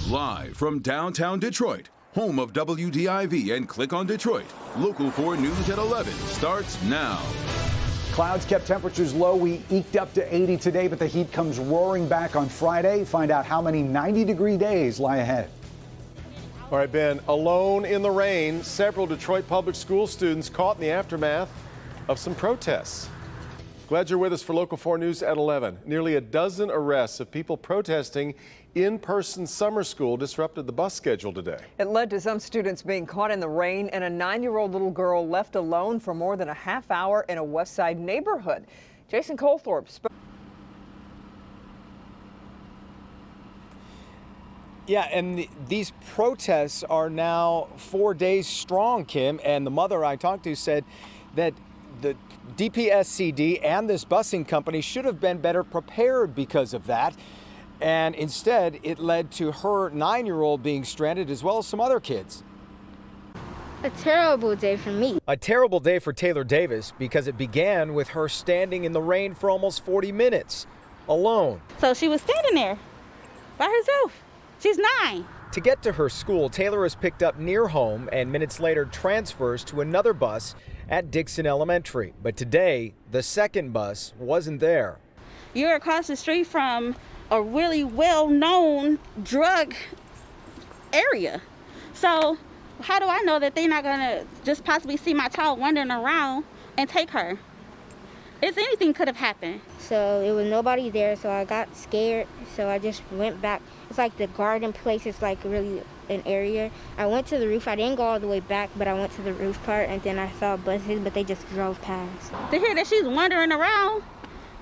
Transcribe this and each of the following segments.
Live from downtown Detroit, home of WDIV and Click on Detroit, Local 4 News at 11 starts now. Clouds kept temperatures low. We eked up to 80 today, but the heat comes roaring back on Friday. Find out how many 90-degree days lie ahead. All right, Ben, alone in the rain, several Detroit public school students caught in the aftermath of some protests. Glad you're with us for Local 4 News at 11. Nearly a dozen arrests of people protesting in-person summer school disrupted the bus schedule today. It led to some students being caught in the rain and a 9-year-old little girl left alone for more than a half hour in a West Side neighborhood. Jason Colthorpe spoke. Yeah, and these protests are now 4 days strong, Kim, and the mother I talked to said that the DPSCD and this busing company should have been better prepared because of that. And instead, it led to her 9-year-old being stranded as well as some other kids. A terrible day for me. A terrible day for Taylor Davis because it began with her standing in the rain for almost 40 minutes, alone. So she was standing there by herself. She's 9. To get to her school, Taylor is picked up near home and minutes later transfers to another bus at Dixon Elementary. But today, the second bus wasn't there. You're across the street from a really well-known drug area. So how do I know that they're not gonna just possibly see my child wandering around and take her? If anything could have happened. So it was nobody there, so I got scared, so I just went back. It's like the garden place is like really an area. I went to the roof. I didn't go all the way back, but I went to the roof part, and then I saw buses, but they just drove past. To hear that she's wandering around,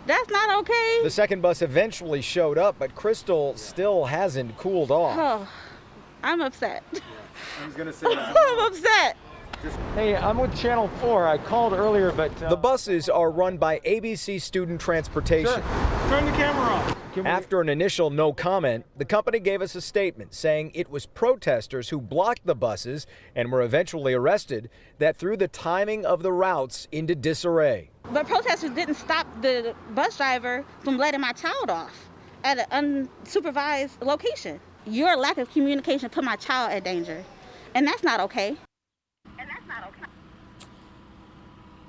that's not okay. The second bus eventually showed up, but Crystal still hasn't cooled off. Oh, I'm upset. I was gonna say I'm upset. Hey, I'm with Channel 4. I called earlier, but the buses are run by ABC Student Transportation. Sure. Turn the camera off. After an initial no comment, the company gave us a statement saying it was protesters who blocked the buses and were eventually arrested that threw the timing of the routes into disarray. But protesters didn't stop the bus driver from letting my child off at an unsupervised location. Your lack of communication put my child at danger, and that's not okay.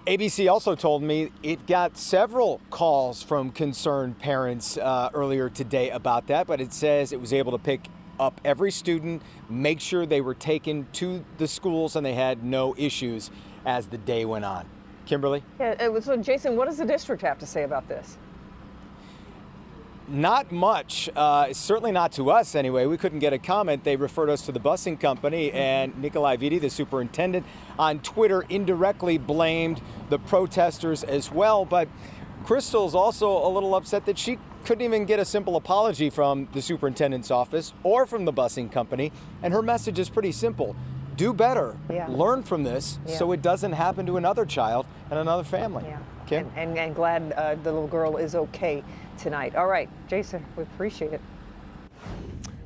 ABC also told me it got several calls from concerned parents earlier today about that, but it says it was able to pick up every student, make sure they were taken to the schools, and they had no issues as the day went on. Kimberly? Yeah, so Jason, what does the district have to say about this? Not much, certainly not to us anyway. We couldn't get a comment. They referred us to the busing company, and Nikolai Vitti, the superintendent, on Twitter indirectly blamed the protesters as well. But Crystal's also a little upset that she couldn't even get a simple apology from the superintendent's office or from the busing company. And her message is pretty simple. Do better, learn from this so it doesn't happen to another child and another family. Yeah. Kim? And glad the little girl is okay tonight. All right, Jason, we appreciate it.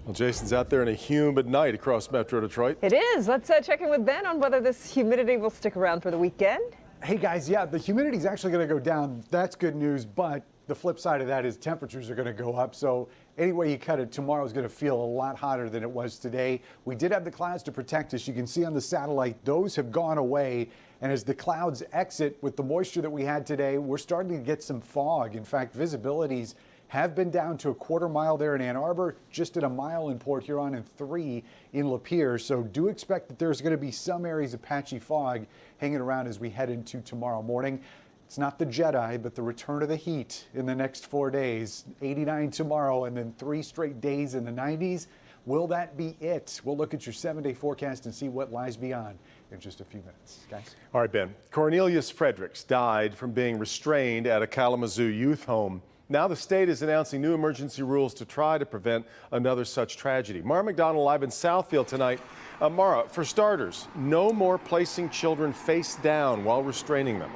Well, Jason's out there in a humid night across Metro Detroit. It is. Let's check in with Ben on whether this humidity will stick around for the weekend. Hey guys, yeah, the humidity is actually going to go down. That's good news, but the flip side of that is temperatures are going to go up. So any way you cut it, tomorrow is going to feel a lot hotter than it was today. We did have the clouds to protect us. You can see on the satellite, those have gone away. And as the clouds exit with the moisture that we had today, we're starting to get some fog. In fact, visibilities have been down to a quarter mile there in Ann Arbor, just at a mile in Port Huron, and 3 in Lapeer. So do expect that there's going to be some areas of patchy fog hanging around as we head into tomorrow morning. It's not the Jedi, but the return of the heat in the next 4 days. 89 tomorrow and then 3 straight days in the 90s. Will that be it? We'll look at your 7-day forecast and see what lies beyond in just a few minutes. Guys. All right, Ben. Cornelius Fredericks died from being restrained at a Kalamazoo youth home. Now the state is announcing new emergency rules to try to prevent another such tragedy. Mara McDonald live in Southfield tonight. Mara, for starters, no more placing children face down while restraining them.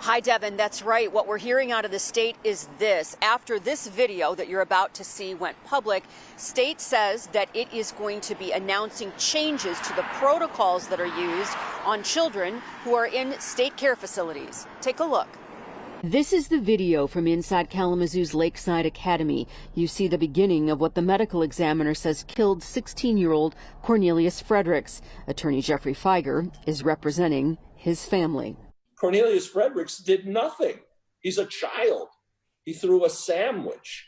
Hi, Devin. That's right. What we're hearing out of the state is this. After this video that you're about to see went public, state says that it is going to be announcing changes to the protocols that are used on children who are in state care facilities. Take a look. This is the video from inside Kalamazoo's Lakeside Academy. You see the beginning of what the medical examiner says killed 16-year-old Cornelius Fredericks. Attorney Jeffrey Feiger is representing his family. Cornelius Fredericks did nothing. He's a child. He threw a sandwich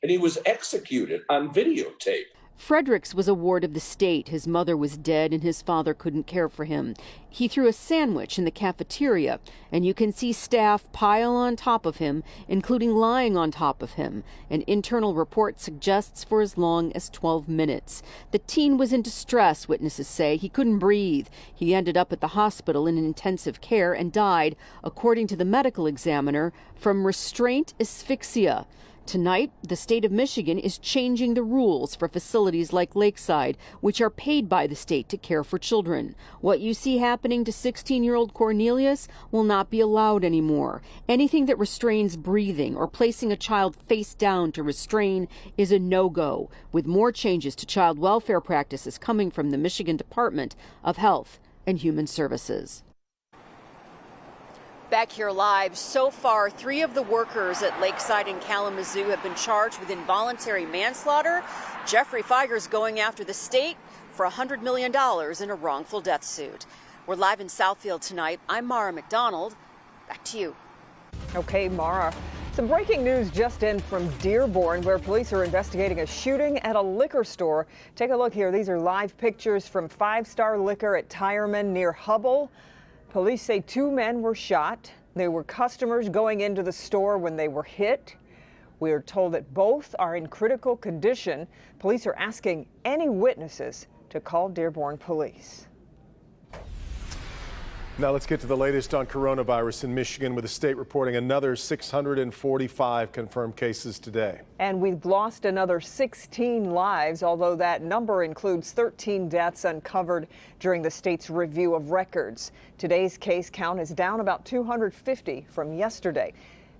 and he was executed on videotape. Fredericks was a ward of the state. His mother was dead and his father couldn't care for him. He threw a sandwich in the cafeteria, and you can see staff pile on top of him, including lying on top of him. An internal report suggests for as long as 12 minutes. The teen was in distress, witnesses say. He couldn't breathe. He ended up at the hospital in intensive care and died, according to the medical examiner, from restraint asphyxia. Tonight, the state of Michigan is changing the rules for facilities like Lakeside, which are paid by the state to care for children. What you see happening to 16-year-old Cornelius will not be allowed anymore. Anything that restrains breathing or placing a child face down to restrain is a no-go, with more changes to child welfare practices coming from the Michigan Department of Health and Human Services. Back here live, so far, 3 of the workers at Lakeside in Kalamazoo have been charged with involuntary manslaughter. Jeffrey Feiger's going after the state for $100 million in a wrongful death suit. We're live in Southfield tonight. I'm Mara McDonald. Back to you. Okay, Mara. Some breaking news just in from Dearborn, where police are investigating a shooting at a liquor store. Take a look here. These are live pictures from 5 Star Liquor at Tireman near Hubble. Police say 2 men were shot. They were customers going into the store when they were hit. We are told that both are in critical condition. Police are asking any witnesses to call Dearborn police. Now let's get to the latest on coronavirus in Michigan, with the state reporting another 645 confirmed cases today. And we've lost another 16 lives, although that number includes 13 deaths uncovered during the state's review of records. Today's case count is down about 250 from yesterday.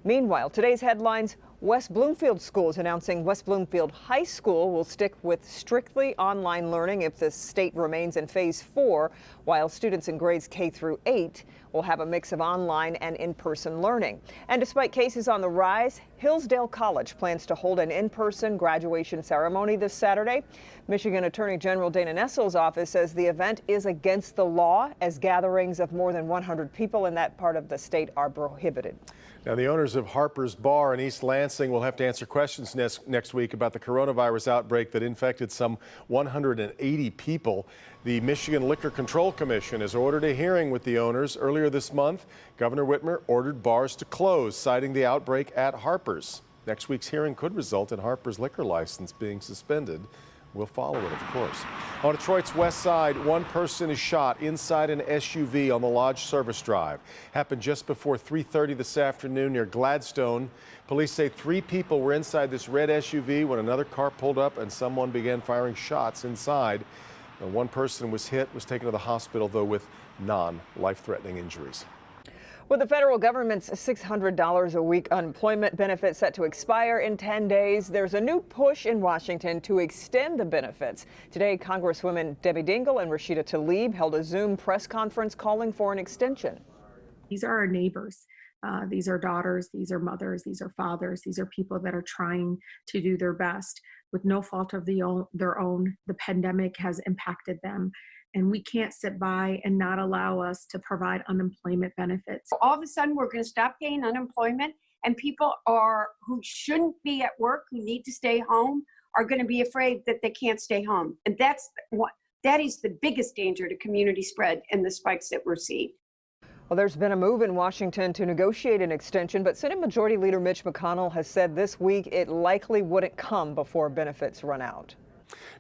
Meanwhile, today's headlines: West Bloomfield Schools announcing West Bloomfield High School will stick with strictly online learning if the state remains in phase 4, while students in grades K through 8 will have a mix of online and in-person learning. And despite cases on the rise, Hillsdale College plans to hold an in-person graduation ceremony this Saturday. Michigan Attorney General Dana Nessel's office says the event is against the law, as gatherings of more than 100 people in that part of the state are prohibited. Now, the owners of Harper's Bar in East Lansing will have to answer questions next week about the coronavirus outbreak that infected some 180 people. The Michigan Liquor Control Commission has ordered a hearing with the owners. Earlier this month, Governor Whitmer ordered bars to close, citing the outbreak at Harper's. Next week's hearing could result in Harper's liquor license being suspended. We'll follow it, of course. On Detroit's west side, 1 person is shot inside an SUV on the Lodge Service Drive. Happened just before 3:30 this afternoon near Gladstone. Police say 3 people were inside this red SUV when another car pulled up and someone began firing shots inside. 1 person was hit, was taken to the hospital, though, with non-life-threatening injuries. With the federal government's $600 a week unemployment benefit set to expire in 10 days, there's a new push in Washington to extend the benefits. Today, Congresswomen Debbie Dingell and Rashida Tlaib held a Zoom press conference calling for an extension. These are our neighbors. These are daughters, these are mothers, these are fathers, these are people that are trying to do their best with no fault of their own. The pandemic has impacted them. And we can't sit by and not allow us to provide unemployment benefits. All of a sudden, we're going to stop paying unemployment, and people who shouldn't be at work, who need to stay home, are going to be afraid that they can't stay home. And that is the biggest danger to community spread and the spikes that we're seeing. Well, there's been a move in Washington to negotiate an extension, but Senate Majority Leader Mitch McConnell has said this week it likely wouldn't come before benefits run out.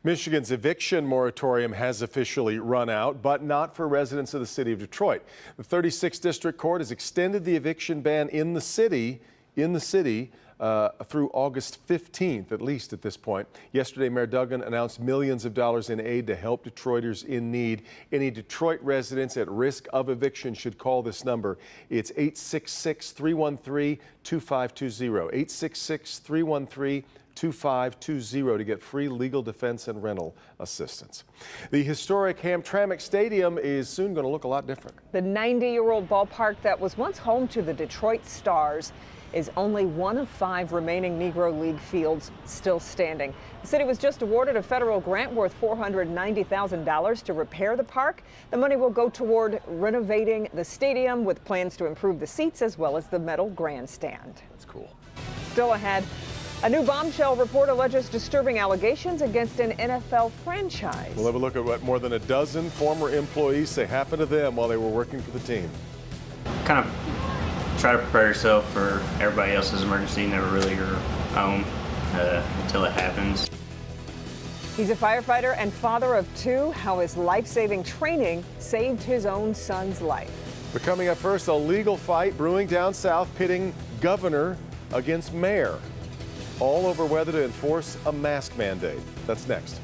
Michigan's eviction moratorium has officially run out, but not for residents of the city of Detroit. The 36th District Court has extended the eviction ban in the city through August 15th, at least at this point. Yesterday, Mayor Duggan announced millions of dollars in aid to help Detroiters in need. Any Detroit residents at risk of eviction should call this number. It's 866-313-2520, 2520 to get free legal defense and rental assistance. The historic Hamtramck Stadium is soon going to look a lot different. The 90-year-old ballpark that was once home to the Detroit Stars is only one of 5 remaining Negro League fields still standing. The city was just awarded a federal grant worth $490,000 to repair the park. The money will go toward renovating the stadium with plans to improve the seats as well as the metal grandstand. That's cool. Still ahead, a new bombshell report alleges disturbing allegations against an NFL franchise. We'll have a look at what more than a dozen former employees say happened to them while they were working for the team. Kind of try to prepare yourself for everybody else's emergency, never really your own until it happens. He's a firefighter and father of 2. How his life-saving training saved his own son's life. But coming up first, a legal fight brewing down south pitting governor against mayor, all over whether to enforce a mask mandate. That's next.